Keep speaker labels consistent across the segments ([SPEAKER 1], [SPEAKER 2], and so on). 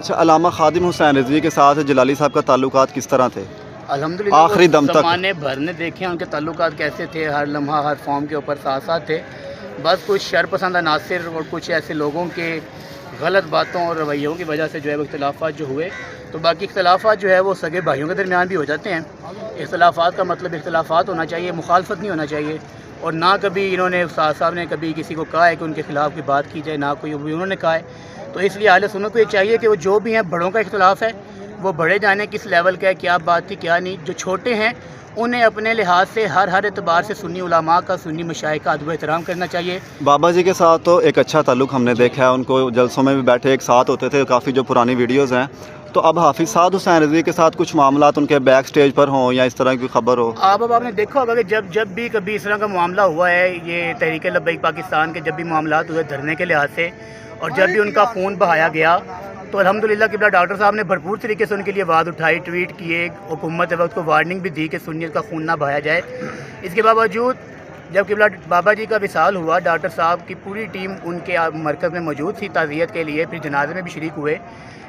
[SPEAKER 1] اچھا، علامہ خادم حسین رضوی کے ساتھ جلالی صاحب کا تعلقات کس طرح تھے؟
[SPEAKER 2] الحمدللہ
[SPEAKER 1] آخری دم تک
[SPEAKER 2] زمانے بھر نے دیکھے ہیں ان کے تعلقات کیسے تھے، ہر لمحہ ہر فارم کے اوپر ساتھ ساتھ تھے. بس کچھ شر پسند عناصر اور کچھ ایسے لوگوں کے غلط باتوں اور رویوں کی وجہ سے جو ہے وہ اختلافات جو ہوئے، تو باقی اختلافات جو ہے وہ سگے بھائیوں کے درمیان بھی ہو جاتے ہیں. اختلافات کا مطلب اختلافات ہونا چاہیے، مخالفت نہیں ہونا چاہیے. اور نہ کبھی انہوں نے استاد صاحب نے کبھی کسی کو کہا ہے کہ ان کے خلاف کی بات کی جائے، نہ کوئی انہوں نے کہا ہے. تو اس لیے اہل سنت کو یہ چاہیے کہ وہ جو بھی ہیں بڑوں کا اختلاف ہے وہ بڑے جانے کس لیول کا ہے، کیا بات تھی کیا نہیں. جو چھوٹے ہیں انہیں اپنے لحاظ سے ہر اعتبار سے سنی علماء کا، سنی مشائخ کا ادب و احترام کرنا چاہیے.
[SPEAKER 1] بابا جی کے ساتھ تو ایک اچھا تعلق ہم نے دیکھا ہے، ان کو جلسوں میں بھی بیٹھے ایک ساتھ ہوتے تھے، کافی جو پرانی ویڈیوز ہیں. تو اب حافظ سعد حسین رضوی کے ساتھ کچھ معاملات ان کے بیک سٹیج پر ہوں یا اس طرح کی خبر ہو؟
[SPEAKER 2] اب آپ نے دیکھا ہوگا کہ جب بھی کبھی اس طرح کا معاملہ ہوا ہے، یہ تحریک لبیک پاکستان کے جب بھی معاملات ہوئے دھرنے کے لحاظ سے، اور جب بھی ان کا خون بہایا گیا، تو الحمدللہ قبلہ ڈاکٹر صاحب نے بھرپور طریقے سے ان کے لیے آواز اٹھائی، ٹویٹ کیے، حکومت وقت کو وارننگ بھی دی کہ سنیت کا خون نہ بہایا جائے. اس کے باوجود جب قبلہ بابا جی کا وصال ہوا، ڈاکٹر صاحب کی پوری ٹیم ان کے مرکز میں موجود تھی تعزیت کے لیے، پھر جنازے میں بھی شریک ہوئے.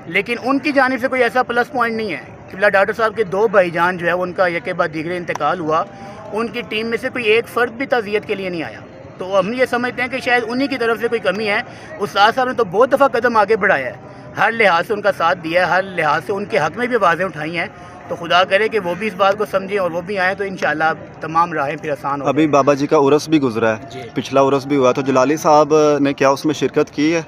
[SPEAKER 2] لیکن ان کی جانب سے کوئی ایسا پلس پوائنٹ نہیں ہے. قبلہ ڈاکٹر صاحب کے 2 بھائی جان جو ہے ان کا یک بعد دیگرے انتقال ہوا، ان کی ٹیم میں سے کوئی ایک فرد بھی تعزیت کے لیے نہیں آیا. تو ہم یہ سمجھتے ہیں کہ شاید انہی کی طرف سے کوئی کمی ہے. استاد صاحب نے تو بہت دفعہ قدم آگے بڑھایا ہے، ہر لحاظ سے ان کا ساتھ دیا ہے، ہر لحاظ سے ان کے حق میں بھی آوازیں اٹھائی ہیں. تو خدا کرے کہ وہ بھی اس بات کو سمجھیں اور وہ بھی آئیں، تو انشاءاللہ تمام راہیں پھر آسان ہو.
[SPEAKER 1] ابھی بابا جی کا عرس بھی گزرا ہے،
[SPEAKER 2] جی.
[SPEAKER 1] پچھلا عرس بھی ہوا، تو جلالی صاحب نے کیا اس میں شرکت کی ہے؟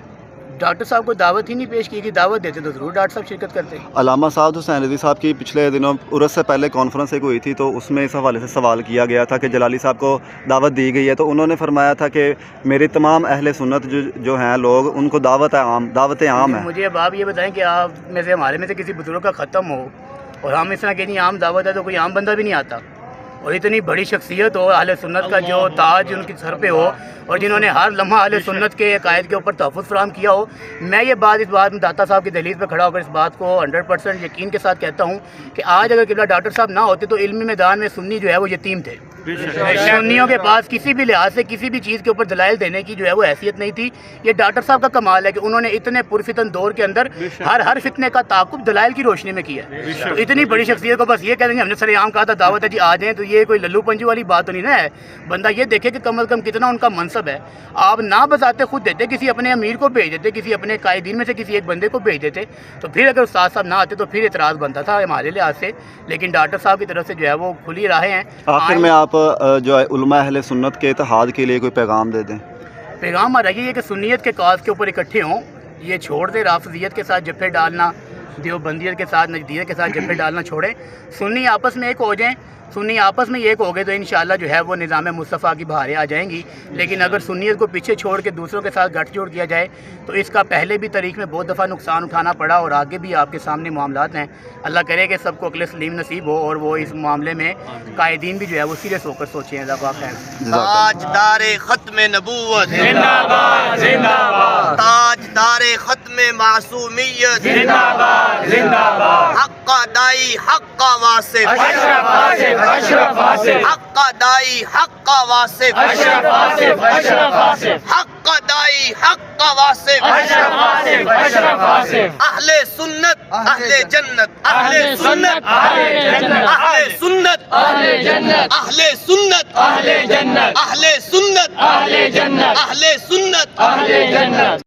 [SPEAKER 2] ڈاکٹر صاحب کو دعوت ہی نہیں پیش کی، دعوت دیتے تو ضرور ڈاکٹر صاحب شرکت کرتے.
[SPEAKER 1] علامہ سعد حسین رضوی صاحب کی پچھلے دنوں عرس سے پہلے کانفرنس ایک ہوئی تھی، تو اس میں اس حوالے سے سوال کیا گیا تھا کہ جلالی صاحب کو دعوت دی گئی ہے، تو انہوں نے فرمایا تھا کہ میری تمام اہل سنت جو ہیں لوگ، ان کو دعوتیں عام ہیں.
[SPEAKER 2] مجھے اب آپ یہ بتائیں کہ آپ میں سے ہمارے میں سے کسی بزرگ کا ختم ہو اور ہم اس طرح کہیں عام دعوت ہے، تو کوئی عام بندہ بھی نہیں آتا. اور اتنی بڑی شخصیت ہو، اہل سنت کا جو تاج ان کے سر پہ ہو، اور جنہوں نے ہر لمحہ اہل سنت کے عقائد کے اوپر تحفظ فراہم کیا ہو. میں اس بات میں داتا صاحب کی دہلیز پہ کھڑا ہو کر اس بات کو 100% یقین کے ساتھ کہتا ہوں کہ آج اگر قبلہ ڈاکٹر صاحب نہ ہوتے تو علمی میدان میں سنی جو ہے وہ یتیم تھے. سنیوں کے پاس کسی بھی لحاظ سے کسی بھی چیز کے اوپر دلائل دینے کی جو ہے وہ حیثیت نہیں تھی. یہ ڈاکٹر صاحب کا کمال ہے کہ انہوں نے اتنے پرفتن دور کے اندر ہر فتنے کا تعاقب دلائل کی روشنی میں کیا ہے. تو اتنی بڑی شخصیت کو بس یہ کہہ دیں گے ہم نے سر عام کہا تھا دعوت ہے جی آ جائیں، تو یہ کوئی للو پنجو والی بات تو نہیں نا ہے. بندہ یہ دیکھے کہ کم از کم کتنا ان کا منصب ہے. آپ نہ بتاتے خود دیتے، کسی اپنے امیر کو بھیج دیتے، کسی اپنے قائدین میں سے کسی ایک بندے کو بھیج دیتے، تو پھر اگر استاد صاحب نہ آتے تو پھر اعتراض بنتا تھا ہمارے لحاظ سے. لیکن ڈاکٹر صاحب کی طرف سے جو ہے وہ کھلی راہیں ہیں.
[SPEAKER 1] آخر میں آپ جو ہے علماء اہل سنت کے اتحاد کے لیے کوئی پیغام دے دیں.
[SPEAKER 2] پیغام ہمارا یہ ہے کہ سنیت کے کاز کے اوپر اکٹھے ہوں، یہ چھوڑ دیں رافضیت کے ساتھ جفے ڈالنا، دیوبندیت کے ساتھ نجدیت کے ساتھ جفے ڈالنا چھوڑیں. سنی آپس میں ایک ہو جائیں. سنی آپس میں ایک ہو گئے تو انشاءاللہ جو ہے وہ نظام مصطفیٰ کی بہاریں آ جائیں گی. لیکن اگر سنیت کو پیچھے چھوڑ کے دوسروں کے ساتھ گٹھ جوڑ کیا جائے تو اس کا پہلے بھی تاریخ میں بہت دفعہ نقصان اٹھانا پڑا، اور آگے بھی آپ کے سامنے معاملات ہیں. اللہ کرے کہ سب کو عقل سلیم نصیب ہو اور وہ اس معاملے میں قائدین بھی جو ہے وہ سیریس ہو کر سوچیں.
[SPEAKER 3] تاجدار ختم نبوت
[SPEAKER 2] زندہ باد، زندہ باد.
[SPEAKER 3] تاجدار ختم معصومیت
[SPEAKER 2] زندہ باد، زندہ باد.
[SPEAKER 3] حق دائی حق واصف
[SPEAKER 2] اشرف آصف، اشرف آصف.
[SPEAKER 3] حق دائی حق واصف
[SPEAKER 2] اشرف آصف، اشرف آصف.
[SPEAKER 3] حق دائی حق واصف
[SPEAKER 2] اشرف آصف، اشرف آصف.
[SPEAKER 3] اہل سنت اہل جنت
[SPEAKER 2] اہل سنت، اہل جنت.
[SPEAKER 3] اہل سنت
[SPEAKER 2] اہل جنت،
[SPEAKER 3] اہل سنت
[SPEAKER 2] اہل جنت.
[SPEAKER 3] اہل سنت
[SPEAKER 2] اہل جنت،
[SPEAKER 3] اہل سنت
[SPEAKER 2] اہل جنت.